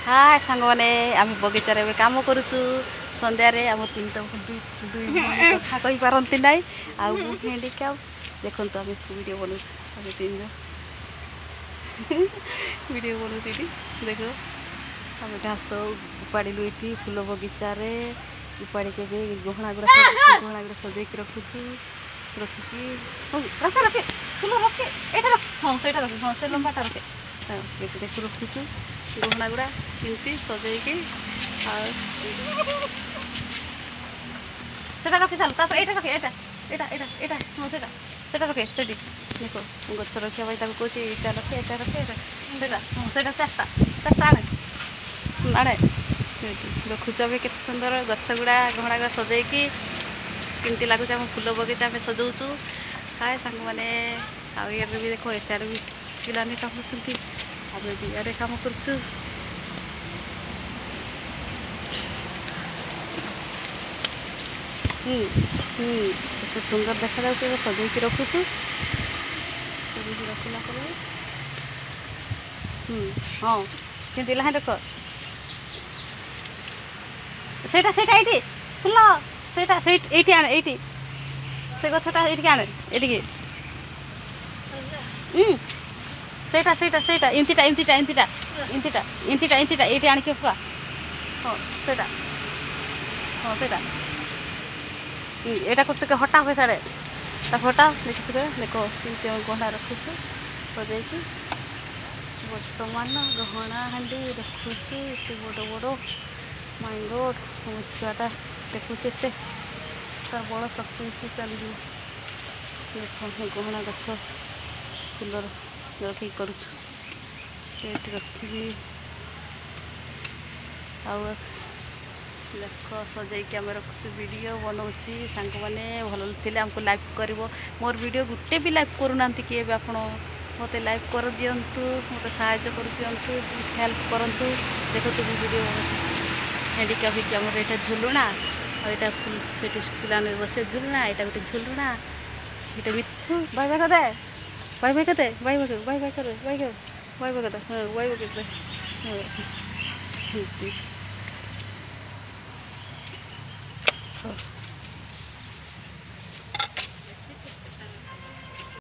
हाय सांग मैंने आम बगीचार कम करुचु सन्धारे आम तीन कथा कही पारती ना आउ हेंडिक्याप देखो आम वीडियो बनाऊ आम तीन वीडियो बनाऊ देख आम घास उपाड़ू ये फूल बगीचार उपाड़ी के गहना गुड़ा सजेक रखुचु रखिकी रखे रखे फूल रखे एटा रख हाँ से रखे हाँ से लंबाटा रखे देख रखुचु गहना गुड़ा एमती सजेकी सेटा रखी साल एटा रखे एटा एटा एटा एटा हाँ सेटा रखे से देख गच रखा भाई कौन एटा रखे एटा रखे सेटा हाँ सेटा चार्टा आने आने देखुच भी केते सुंदर गच गुड़ा गहना गुड़ा सजेकी केमती लगुच आम फूल बगीचा में सजाऊँ हाय सांग मैंने आगे भी देख एसार भी पिलानी काम आम भी इे कम कर सुंदर देखा जाऊँ सजेक रखुचु सजेक रखला हाँ केमती लाइन देख सेटा सेटा ये फुल सेटा से ये आने ये से गछटा ये आने ये सेटा सेटा सेटा इमतीटा इमतीटा इमतीटा इमतीटा इमतीटा इमतीटा ये आने फुआ हाँ सेटा हाँ सेटा यहाँ को हटा हुए साड़े हटा देख देखो गहना रखुचु सजेकी बर्तमान गहना हाँ रखुचु ये बड़ बड़ माय गॉड मो छुआटा देखुचे तार बड़ शक्ति चल देख गहना गछ फुलर रखी करुचु रखी देख सजाइक आम रखुचु वीडियो बनाऊँगी सांग मैंने भल थे आमको लाइक कर मोर वीडियो गोटे भी लाइक करूना किए आप मत लाइक कर दिंतु मत साहय कर दिंतु हेल्प करूँ देखो तुम वीडियो हेंडिक्याप भी आम ये झुलुना और यहाँ फुल से पिलाने बसे झुलुना यहाँ गोटे झुलुना ये मिथु बाय बाय कदे बाय बाय कदे बाय बाय बाय बाय कर बाय बाय बाय कदे हाँ बाय बाय कदे हाँ